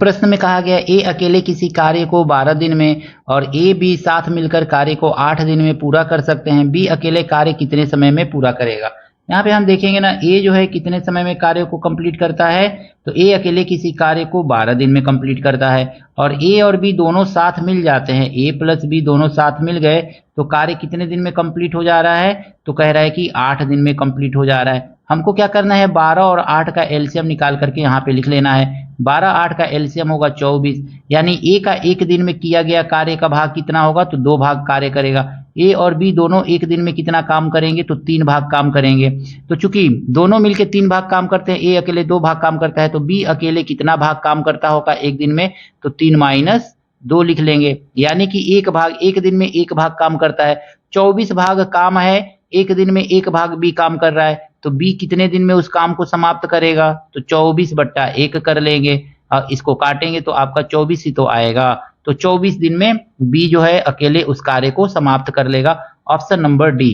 प्रश्न में कहा गया ए अकेले किसी कार्य को 12 दिन में और ए बी साथ मिलकर कार्य को 8 दिन में पूरा कर सकते हैं। बी अकेले कार्य कितने समय में पूरा करेगा। यहाँ पे हम देखेंगे ना, ए जो है कितने समय में कार्य को कंप्लीट करता है, तो ए अकेले किसी कार्य को 12 दिन में कंप्लीट करता है। और ए और बी दोनों साथ मिल जाते हैं, ए प्लस बी दोनों साथ मिल गए तो कार्य कितने दिन में कंप्लीट हो जा रहा है, तो कह रहा है कि 8 दिन में कंप्लीट हो जा रहा है। हमको क्या करना है, 12 और 8 का एलसीएम निकाल करके यहाँ पे लिख लेना है। 12 8 का एलसीएम होगा 24, यानी ए का एक दिन में किया गया कार्य का भाग कितना होगा, तो 2 भाग कार्य करेगा। ए और बी दोनों एक दिन में कितना काम करेंगे, तो 3 भाग काम करेंगे। तो चूंकि दोनों मिलके 3 भाग काम करते हैं, ए अकेले 2 भाग काम करता है, तो बी अकेले कितना भाग काम करता होगा एक दिन में, तो 3 माइनस 2 लिख लेंगे, यानी कि एक भाग एक दिन में एक भाग काम करता है। 24 भाग काम है, एक दिन में एक भाग बी काम कर रहा है, तो बी कितने दिन में उस काम को समाप्त करेगा, तो 24/1 कर लेंगे और इसको काटेंगे तो आपका 24 ही तो आएगा। तो 24 दिन में बी जो है अकेले उस कार्य को समाप्त कर लेगा। Option number D.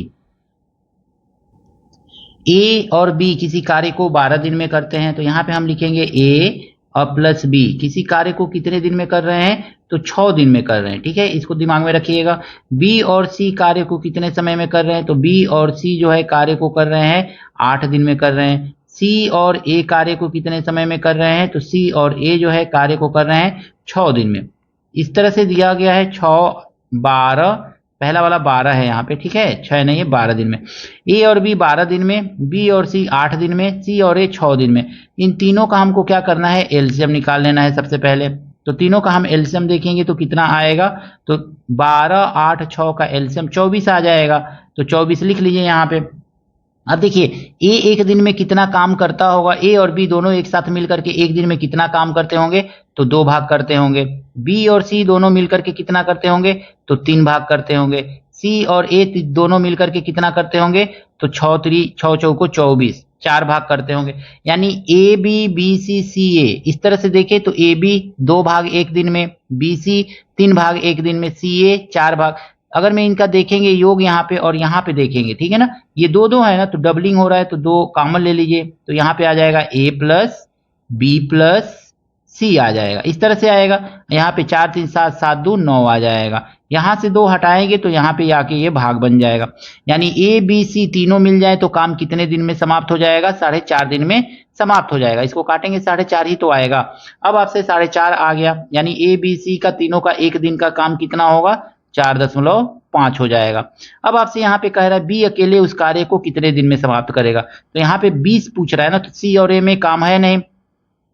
ए और बी किसी कार्य को 12 दिन में करते हैं, तो यहाँ पे हम लिखेंगे ए और प्लस बी किसी कार्य को कितने दिन में कर रहे हैं, तो 6 दिन में कर रहे हैं। ठीक है, इसको दिमाग में रखिएगा। बी और सी कार्य को कितने समय में कर रहे हैं, तो बी और सी जो है कार्य को कर रहे हैं 8 दिन में कर रहे हैं। सी और ए कार्य को कितने समय में कर रहे हैं, तो सी और ए जो है कार्य को कर रहे हैं 6 दिन में। इस तरह से दिया गया है 6 12, पहला वाला 12 है यहाँ पे, ठीक है, 6 नहीं है 12 दिन में। ए और बी 12 दिन में, बी और सी 8 दिन में, सी और ए 6 दिन में। इन तीनों का हमको क्या करना है, एलसीएम निकाल लेना है सबसे पहले। तो तीनों का हम एलसीएम देखेंगे तो कितना आएगा, तो 12 8 6 का एलसीएम 24 आ जाएगा। तो 24 लिख लीजिए यहाँ पे। अब देखिए ए एक दिन में कितना काम करता होगा, ए और बी दोनों एक साथ मिलकर के एक दिन में कितना काम करते होंगे, तो 2 भाग करते होंगे। बी और सी दोनों मिलकर के कितना करते होंगे, तो 3 भाग करते होंगे। सी और ए दोनों मिलकर के कितना करते होंगे, तो 6 3 6 चौको 24, 4 भाग करते होंगे। यानी ए बी बी सी सी ए, इस तरह से देखें तो ए बी 2 भाग एक दिन में, बी सी 3 भाग एक दिन में, सी ए 4 भाग। अगर मैं इनका देखेंगे योग यहाँ पे और यहाँ पे देखेंगे, ठीक है ना, ये 2 है ना, तो डबलिंग हो रहा है, तो 2 कॉमन ले लीजिए, तो यहाँ पे आ जाएगा ए प्लस बी प्लस सी आ जाएगा। इस तरह से आएगा। यहाँ पे 4 3 7 7 2 9 आ जाएगा। यहाँ से 2 हटाएंगे तो यहाँ पे आके ये भाग बन जाएगा। यानी ए बी सी तीनों मिल जाए तो काम कितने दिन में समाप्त हो जाएगा, 4.5 दिन में समाप्त हो जाएगा। इसको काटेंगे 4.5 ही तो आएगा। अब आपसे 4.5 आ गया, यानी ए बी सी का तीनों का एक दिन का काम कितना होगा, 4.5 हो जाएगा। अब आपसे यहाँ पे कह रहा है बी अकेले उस कार्य को कितने दिन में समाप्त करेगा, तो यहाँ पे 20 पूछ रहा है ना, तो सी और ए में काम है नहीं।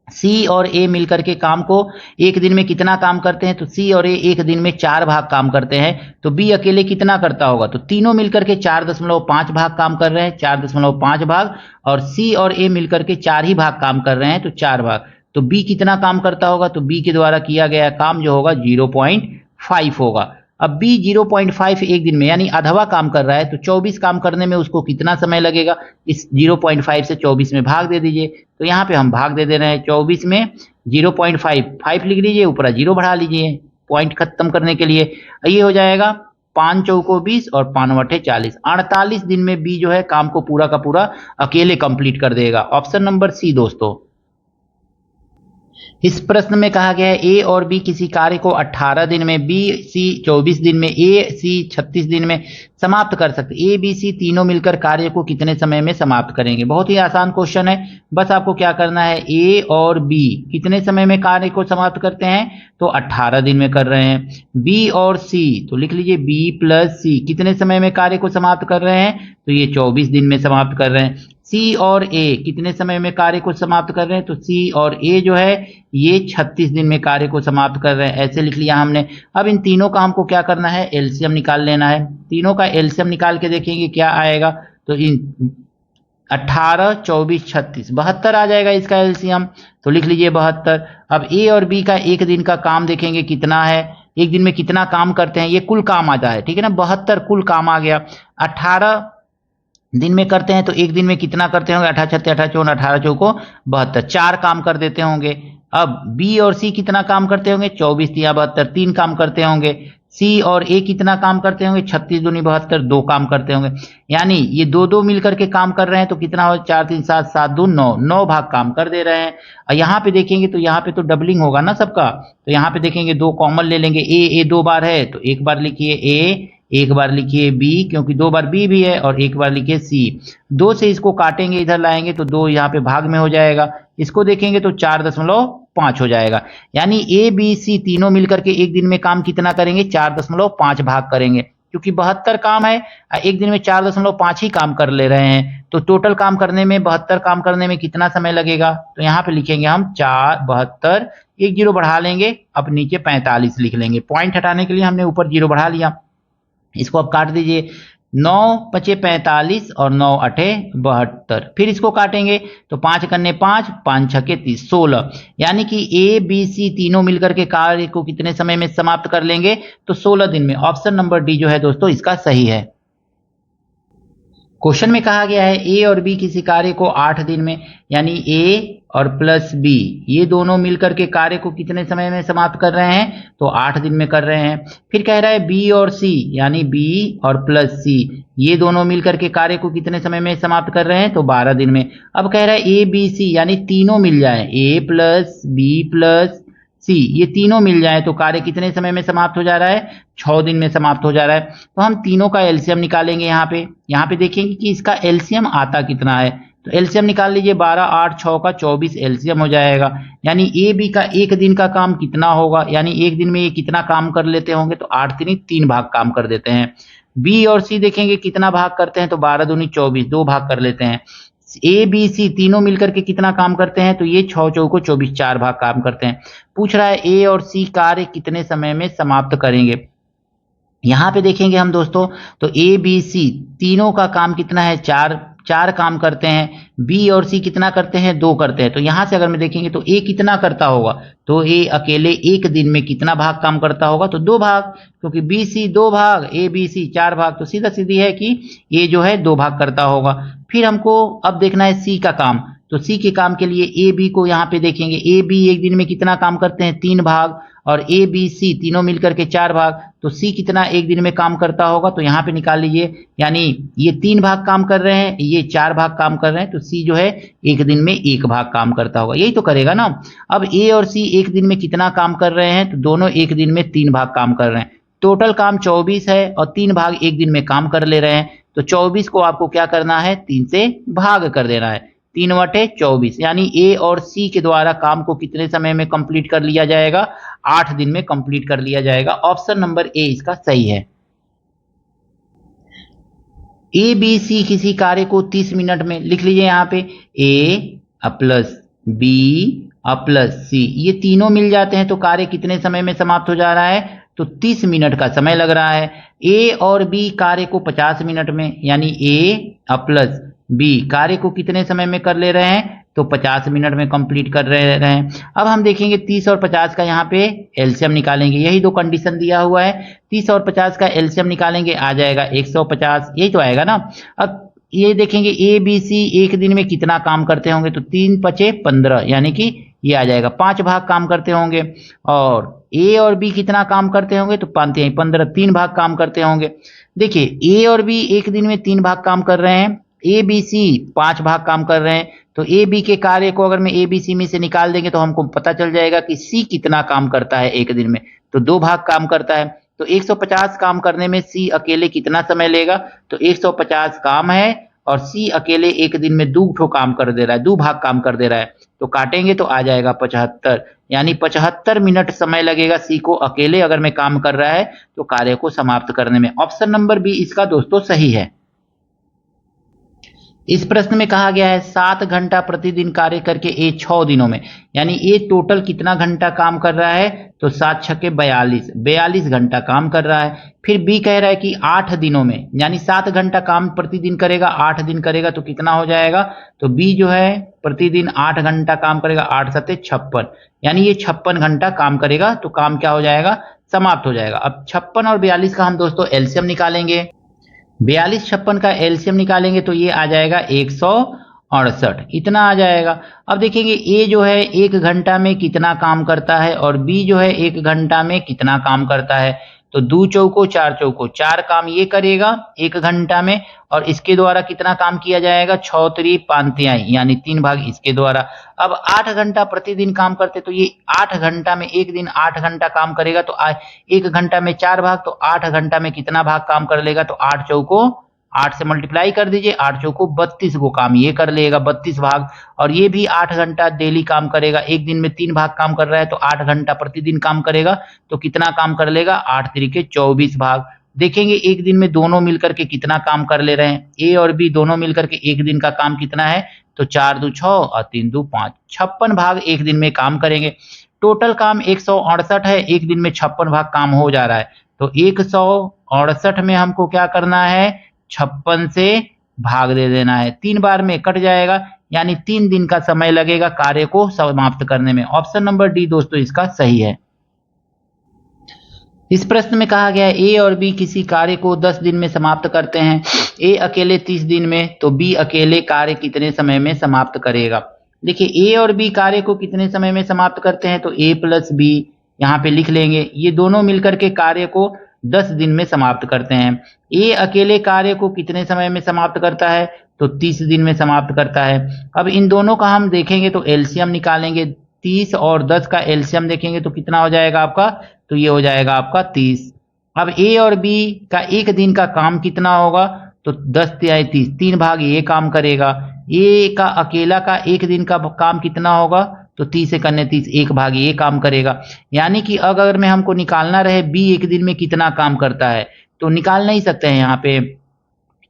सी और ए मिलकर के काम को एक दिन में कितना काम करते हैं, तो सी और ए एक दिन में 4 भाग काम करते हैं। तो बी अकेले कितना करता होगा, तो तीनों मिलकर के 4.5 भाग काम कर रहे हैं, 4.5 भाग, और सी और ए मिलकर के 4 ही भाग काम कर रहे हैं, तो 4 भाग। तो बी कितना काम करता होगा, तो बी के द्वारा किया गया काम जो होगा 0.5 होगा। अब बी 0.5 एक दिन में यानी आधवा काम कर रहा है, तो 24 काम करने में उसको कितना समय लगेगा, इस 0.5 से 24 में भाग दे दीजिए। तो यहाँ पे हम भाग दे रहे हैं 24 में 0.5, 5 लिख लीजिए, ऊपर 0 बढ़ा लीजिए पॉइंट खत्म करने के लिए। ये हो जाएगा 5 चौको 20 और 5 अठे 40, 48 दिन में बी जो है काम को पूरा का पूरा अकेले कंप्लीट कर देगा। ऑप्शन नंबर सी दोस्तों। इस प्रश्न में कहा गया है ए और बी किसी कार्य को 18 दिन में, बी सी 24 दिन में, ए सी 36 दिन में समाप्त कर सकते। ए बी सी तीनों मिलकर कार्य को कितने समय में समाप्त करेंगे। बहुत ही आसान क्वेश्चन है, बस आपको क्या करना है, ए और बी कितने समय में कार्य को समाप्त करते हैं, तो 18 दिन में कर रहे हैं। बी और सी, तो लिख लीजिए बी प्लस सी कितने समय में कार्य को समाप्त कर रहे हैं, तो ये 24 दिन में समाप्त कर रहे हैं। सी और ए कितने समय में कार्य को समाप्त कर रहे हैं, तो सी और ए जो है ये 36 दिन में कार्य को समाप्त कर रहे हैं, ऐसे लिख लिया हमने। अब इन तीनों का हमको क्या करना है, एलसीएम निकाल लेना है। तीनों का एलसीएम निकाल के देखेंगे क्या आएगा, तो इन 18 24 36 72 आ जाएगा इसका एलसीएम, तो लिख लीजिए 72। अब ए और बी का एक दिन का काम देखेंगे कितना है, एक दिन में कितना काम करते हैं, ये कुल काम आता है, ठीक है ना, 72 कुल काम आ गया। 18 दिन में करते हैं तो एक दिन में कितना करते होंगे, 18 छत्ते 18 चौन 18 चौको 72, 4 काम कर देते होंगे। अब बी और सी कितना काम करते होंगे, 24 3 72, 3 काम करते होंगे। सी और ए कितना काम करते होंगे, 36 दूनी 72, 2 काम करते होंगे। यानी ये दो दो मिलकर के काम कर रहे हैं तो कितना हो, 4 3 7 7 2 9, 9 भाग काम कर दे रहे हैं। और यहाँ पे देखेंगे तो यहाँ पे तो डबलिंग होगा ना सबका, तो यहाँ पे देखेंगे 2 कॉमन ले लेंगे। ए 2 बार है तो एक बार लिखिए ए, एक बार लिखिए बी, क्योंकि 2 बार बी भी है, और एक बार लिखिए सी। 2 से इसको काटेंगे, इधर लाएंगे तो 2 यहाँ पे भाग में हो जाएगा। इसको देखेंगे तो 4.5 हो जाएगा। यानी ए बी सी तीनों मिलकर के एक दिन में काम कितना करेंगे, 4.5 भाग करेंगे। क्योंकि 72 काम है, एक दिन में 4.5 ही काम कर ले रहे हैं, तो टोटल काम करने में 72 काम करने में कितना समय लगेगा, तो यहाँ पे लिखेंगे हम 4 72, एक जीरो बढ़ा लेंगे, अब नीचे 45 लिख लेंगे। पॉइंट हटाने के लिए हमने ऊपर जीरो बढ़ा लिया। इसको अब काट दीजिए, 9 5 45 और 9 8 72। फिर इसको काटेंगे तो 5 कन्ने 5, 5 6 30, 16। यानी कि ए बी सी तीनों मिलकर के कार्य को कितने समय में समाप्त कर लेंगे, तो 16 दिन में। ऑप्शन नंबर डी जो है दोस्तों इसका सही है। क्वेश्चन में कहा गया है ए और बी किसी कार्य को 8 दिन में, यानी ए और प्लस बी ये दोनों मिलकर के कार्य को कितने समय में समाप्त कर रहे हैं, तो 8 दिन में कर रहे हैं। फिर कह रहा है बी और सी, यानी बी और प्लस सी ये दोनों मिलकर के कार्य को कितने समय में समाप्त कर रहे हैं, तो 12 दिन में। अब कह रहा है ए बी सी यानी तीनों मिल जाए, ए प्लस बी प्लस सी ये तीनों मिल जाए तो कार्य कितने समय में समाप्त हो जा रहा है, 6 दिन में समाप्त हो जा रहा है। तो हम तीनों का एलसीएम निकालेंगे। यहाँ पे देखेंगे कि इसका एलसीएम आता कितना है, तो एलसीएम निकाल लीजिए। 12 8 6 का 24 एलसीएम हो जाएगा। यानी ए बी का एक दिन का काम कितना होगा, यानी एक दिन में ये कितना काम कर लेते होंगे, तो 8 3 3 भाग काम कर देते हैं। बी और सी देखेंगे कितना भाग करते हैं, तो 12 दूनी 24, 2 भाग कर लेते हैं। ए बी सी तीनों मिलकर के कितना काम करते हैं, तो ये 6 चौको 24, 4 भाग काम करते हैं। पूछ रहा है ए और सी कार्य कितने समय में समाप्त करेंगे। यहाँ पे देखेंगे हम दोस्तों, तो ए बी सी तीनों का काम कितना है, 4 काम करते हैं। बी और सी कितना करते हैं, 2 करते हैं। तो यहाँ से अगर मैं देखेंगे तो ए कितना करता होगा, तो ए अकेले एक दिन में कितना भाग काम करता होगा, तो 2 भाग, क्योंकि बी सी 2 भाग, ए बी सी 4 भाग, तो सीधा सीधी है कि ए जो है 2 भाग करता होगा। फिर हमको अब देखना है सी का काम, तो सी के काम के लिए ए बी को यहाँ पे देखेंगे। ए बी एक दिन में कितना काम करते हैं, 3 भाग, और ए बी सी तीनों मिलकर के 4 भाग, तो सी कितना एक दिन में काम करता होगा, तो यहाँ पे निकाल लीजिए। यानी ये 3 भाग काम कर रहे हैं, ये 4 भाग काम कर रहे हैं, तो सी जो है एक दिन में 1 भाग काम करता होगा, यही तो करेगा ना। अब ए और सी एक दिन में कितना काम कर रहे हैं, तो दोनों एक दिन में 3 भाग काम कर रहे हैं। टोटल काम 24 है और 3 भाग एक दिन में काम कर ले रहे हैं, तो 24 को आपको क्या करना है, 3 से भाग कर देना है। 3 बटे 24, यानी ए और सी के द्वारा काम को कितने समय में कंप्लीट कर लिया जाएगा, 8 दिन में कंप्लीट कर लिया जाएगा। ऑप्शन नंबर ए इसका सही है। ए बी सी किसी कार्य को 30 मिनट में, लिख लीजिए यहाँ पे ए प्लस बी प्लस सी ये तीनों मिल जाते हैं तो कार्य कितने समय में समाप्त हो जा रहा है, तो 30 मिनट का समय लग रहा है। ए और बी कार्य को 50 मिनट में, यानी ए प्लस बी कार्य को कितने समय में कर ले रहे हैं, तो 50 मिनट में कंप्लीट कर रहे हैं। अब हम देखेंगे 30 और 50 का यहाँ पे एलसीएम निकालेंगे, यही दो कंडीशन दिया हुआ है। 30 और 50 का एलसीएम निकालेंगे, आ जाएगा 150, यही तो आएगा ना। अब ये देखेंगे ए बी सी एक दिन में कितना काम करते होंगे, तो 3 5 15, यानी कि ये आ जाएगा 5 भाग काम करते होंगे। और ए और बी कितना काम करते होंगे, तो 5 15, 3 भाग काम करते होंगे। देखिए ए और बी एक दिन में 3 भाग काम कर रहे हैं, ए बी सी 5 भाग काम कर रहे हैं, तो ए बी के कार्य को अगर मैं ए बी सी में से निकाल देंगे तो हमको पता चल जाएगा कि सी कितना काम करता है एक दिन में, तो 2 भाग काम करता है। तो 150 काम करने में सी अकेले कितना समय लेगा, तो 150 काम है और सी अकेले एक दिन में 2 ठो काम कर दे रहा है, 2 भाग काम कर दे रहा है। तो काटेंगे तो आ जाएगा 75, यानी 75 मिनट समय लगेगा सी को अकेले अगर मैं काम कर रहा है तो कार्य को समाप्त करने में। ऑप्शन नंबर बी इसका दोस्तों सही है। इस प्रश्न में कहा गया है 7 घंटा प्रतिदिन कार्य करके ए 6 दिनों में, यानी ए टोटल कितना घंटा काम कर रहा है, तो 7 छक्के 42 घंटा काम कर रहा है। फिर बी कह रहा है कि 8 दिनों में, यानी 7 घंटा काम प्रतिदिन करेगा, 8 दिन करेगा तो कितना हो जाएगा, तो बी जो है प्रतिदिन 8 घंटा काम करेगा, 8 सत्ते 56, यानी ये 56 घंटा काम करेगा तो काम क्या हो जाएगा, समाप्त हो जाएगा। अब 56 और 42 का हम दोस्तों एलसीएम निकालेंगे। 42 56 का एलसीएम निकालेंगे तो ये आ जाएगा 168, इतना आ जाएगा। अब देखेंगे ए जो है 1 घंटा में कितना काम करता है और बी जो है 1 घंटा में कितना काम करता है, तो 2 चौको 4 चौको 4 काम ये करेगा 1 घंटा में, और इसके द्वारा कितना काम किया जाएगा 6 3 5 तिहाई यानी 3 भाग इसके द्वारा। अब 8 घंटा प्रतिदिन काम करते तो ये 8 घंटा में एक दिन 8 घंटा काम करेगा, तो 1 घंटा में 4 भाग, तो 8 घंटा में कितना भाग काम कर लेगा, तो 8 चौको 8 से मल्टीप्लाई कर दीजिए, 8 चौको 32 को काम ये कर लेगा 32 भाग, और ये भी 8 घंटा डेली काम करेगा। एक दिन में 3 भाग काम कर रहा है तो 8 घंटा प्रतिदिन काम करेगा, तो कितना काम कर लेगा 8 तिरिके 24 भाग। देखेंगे एक दिन में दोनों मिलकर के कितना काम कर ले रहे हैं, ए और बी दोनों मिलकर के एक दिन का काम कितना है, तो 4 2 6 और 3 2 5, 56 भाग एक दिन में काम करेंगे। टोटल काम 168 है, एक दिन में 56 भाग काम हो जा रहा है, तो 168 में हमको क्या करना है 56 से भाग दे देना है, 3 बार में कट जाएगा, यानी 3 दिन का समय लगेगा कार्य को समाप्त करने में। ऑप्शन नंबर डी दोस्तों इसका सही है। इस प्रश्न में कहा गया है ए और बी किसी कार्य को 10 दिन में समाप्त करते हैं, ए अकेले 30 दिन में, तो बी अकेले कार्य कितने समय में समाप्त करेगा। देखिए ए और बी कार्य को कितने समय में समाप्त करते हैं, तो ए प्लस बी यहाँ पे लिख लेंगे, ये दोनों मिलकर के कार्य को 10 दिन में समाप्त करते हैं। ए अकेले कार्य को कितने समय में समाप्त करता है, तो 30 दिन में समाप्त करता है। अब इन दोनों का हम देखेंगे तो एलसीएम निकालेंगे, 30 और 10 का एलसीएम देखेंगे तो कितना हो जाएगा आपका, तो ये हो जाएगा आपका 30। अब ए और बी का एक दिन का काम कितना होगा, तो 10 तिहाई 30, 3 भाग ये काम करेगा। ए का अकेला का एक दिन का काम कितना होगा, तो 30 से करने 30, 1 भाग ये काम करेगा। यानी कि अगर में हमको निकालना रहे बी एक दिन में कितना काम करता है, तो निकाल नहीं सकते हैं। यहाँ पे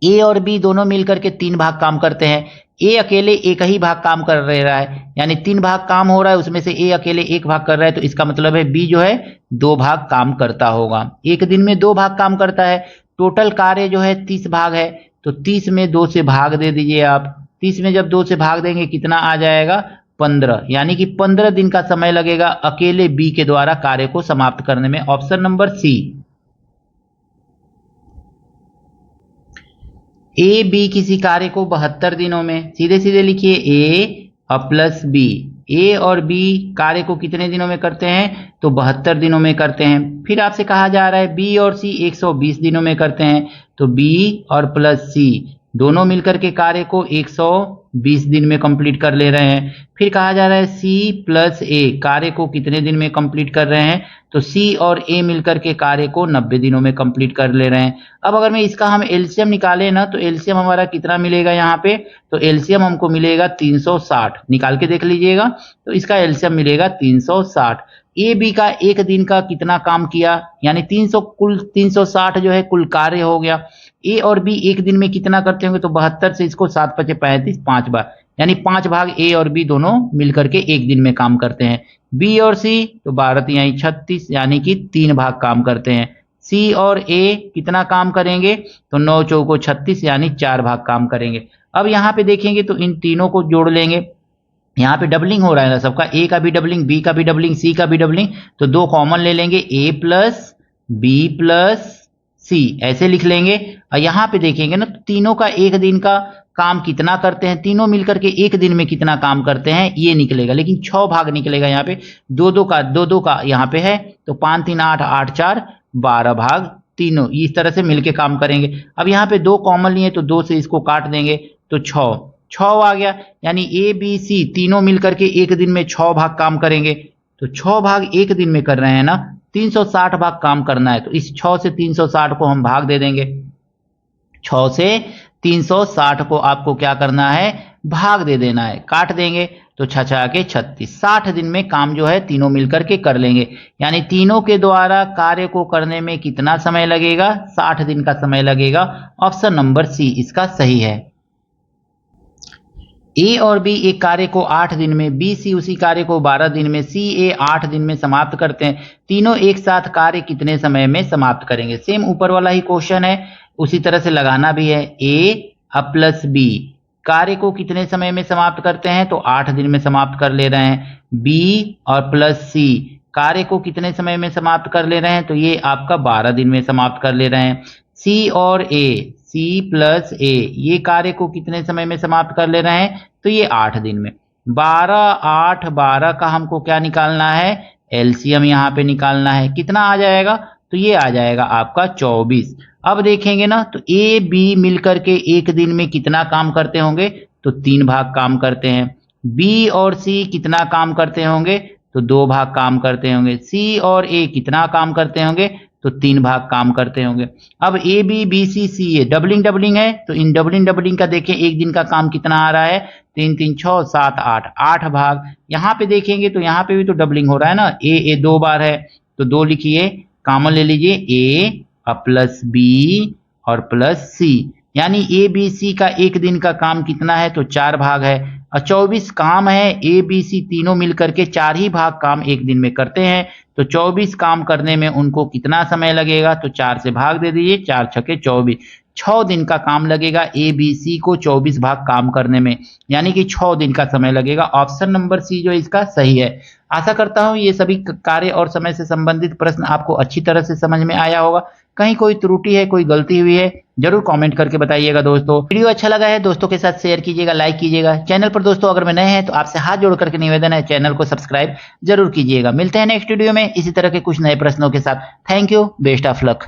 ए और बी दोनों मिलकर के 3 भाग काम करते हैं, ए अकेले एक ही भाग काम कर रहा है, यानी 3 भाग काम हो रहा है, उसमें से ए अकेले 1 भाग कर रहा है, तो इसका मतलब है बी जो है 2 भाग काम करता होगा। एक दिन में 2 भाग काम करता है, टोटल कार्य जो है 30 भाग है, तो 30 में 2 से भाग दे दीजिए आप, 30 में जब 2 से भाग देंगे कितना आ जाएगा 15, यानी कि 15 दिन का समय लगेगा अकेले बी के द्वारा कार्य को समाप्त करने में। Option number C. A B किसी कार्य को 72 दिनों में, सीधे सीधे लिखिए ए प्लस बी, ए और बी कार्य को कितने दिनों में करते हैं, तो 72 दिनों में करते हैं। फिर आपसे कहा जा रहा है बी और सी 120 दिनों में करते हैं, तो बी और प्लस सी दोनों मिलकर के कार्य को 120 दिन में कंप्लीट कर ले रहे हैं। फिर कहा जा रहा है सी प्लस ए कार्य को कितने दिन में कंप्लीट कर रहे हैं, तो सी और ए मिलकर के कार्य को 90 दिनों में कंप्लीट कर ले रहे हैं। अब अगर मैं इसका हम एलसीएम निकालें ना, तो एलसीएम हमारा कितना मिलेगा यहाँ पे, तो एलसीएम हमको मिलेगा 360, निकाल के देख लीजिएगा, तो इसका एलसीएम मिलेगा 360। ए बी का एक दिन का कितना काम किया, यानी 300 कुल 360 जो है कुल कार्य हो गया। ए और बी एक दिन में कितना करते होंगे, तो 72 से इसको 7 5 35, 5 बार, यानी 5 भाग ए और बी दोनों मिलकर के एक दिन में काम करते हैं। बी और सी तो 12 यानी 36, यानी कि 3 भाग काम करते हैं। सी और ए कितना काम करेंगे, तो 9 चौको 36, यानी 4 भाग काम करेंगे। अब यहाँ पे देखेंगे तो इन तीनों को जोड़ लेंगे, यहाँ पे डबलिंग हो रहा है ना सबका, ए का भी डबलिंग, बी का भी डबलिंग, सी का भी डबलिंग, तो 2 कॉमन ले लेंगे, ए प्लस बी प्लस सी ऐसे लिख लेंगे। और यहाँ पे देखेंगे ना, तो तीनों का एक दिन का काम कितना करते हैं, तीनों मिलकर के एक दिन में कितना काम करते हैं ये निकलेगा, लेकिन 6 भाग निकलेगा यहाँ पे, 2 का यहाँ पे है, तो 5 3 8 8 4 12 भाग तीनों इस तरह से मिलके काम करेंगे। अब यहाँ पे 2 कॉमन लिए तो 2 से इसको काट देंगे, तो 6 आ गया, यानी ए बी सी तीनों मिलकर के एक दिन में 6 भाग काम करेंगे। तो 6 भाग एक दिन में कर रहे हैं ना, 360 भाग काम करना है, तो इस 6 से 360 को हम भाग दे देंगे, 6 से 360 को आपको क्या करना है, भाग दे देना है, काट देंगे, तो 6 6 के 36, 60 दिन में काम जो है तीनों मिलकर के कर लेंगे। यानी तीनों के द्वारा कार्य को करने में कितना समय लगेगा, 60 दिन का समय लगेगा। ऑप्शन नंबर सी इसका सही है। ए और बी एक कार्य को 8 दिन में, बी सी उसी कार्य को 12 दिन में, सी ए 8 दिन में समाप्त करते हैं। तीनों एक साथ कार्य कितने समय में समाप्त करेंगे। सेम ऊपर वाला ही क्वेश्चन है, उसी तरह से लगाना भी है। ए प्लस बी कार्य को कितने समय में समाप्त करते हैं, तो 8 दिन में समाप्त कर ले रहे हैं। बी और प्लस सी कार्य को कितने समय में समाप्त कर ले रहे हैं, तो ये आपका 12 दिन में समाप्त कर ले रहे हैं। सी और ए, सी प्लस ए ये कार्य को कितने समय में समाप्त कर ले रहे हैं, तो ये 8 दिन में। 12 8 12 का हमको क्या निकालना है, एलसीएम यहाँ पे निकालना है, कितना आ जाएगा, तो ये आ जाएगा आपका 24। अब देखेंगे ना तो ए बी मिलकर के एक दिन में कितना काम करते होंगे, तो 3 भाग काम करते हैं। बी और सी कितना काम करते होंगे, तो 2 भाग काम करते होंगे। सी और ए कितना काम करते होंगे, तो 3 भाग काम करते होंगे। अब A B B C C A doubling doubling है, तो इन डबलिंग डबलिंग का देखें एक दिन का काम कितना आ रहा है, 3 3 6 7 8, 8 भाग। यहाँ पे देखेंगे तो यहाँ पे भी तो डबलिंग हो रहा है ना, ए 2 बार है तो 2 लिखिए, कॉमन ले लीजिए, ए प्लस बी और प्लस सी, यानी ए बी सी का एक दिन का काम कितना है, तो 4 भाग है। और 24 काम है, ए बी सी तीनों मिलकर के 4 ही भाग काम एक दिन में करते हैं, तो 24 काम करने में उनको कितना समय लगेगा, तो 4 से भाग दे दीजिए, 4 छके 24, 6 दिन का काम लगेगा ए बी सी को 24 भाग काम करने में, यानी कि 6 दिन का समय लगेगा। ऑप्शन नंबर सी जो इसका सही है। आशा करता हूं ये सभी कार्य और समय से संबंधित प्रश्न आपको अच्छी तरह से समझ में आया होगा। कहीं कोई त्रुटि है, कोई गलती हुई है, जरूर कमेंट करके बताइएगा दोस्तों। वीडियो अच्छा लगा है दोस्तों के साथ शेयर कीजिएगा, लाइक कीजिएगा। चैनल पर दोस्तों अगर मैं नए हैं तो आपसे हाथ जोड़ करके निवेदन है, चैनल को सब्सक्राइब जरूर कीजिएगा। मिलते हैं नेक्स्ट वीडियो में इसी तरह के कुछ नए प्रश्नों के साथ। Thank you, best of luck.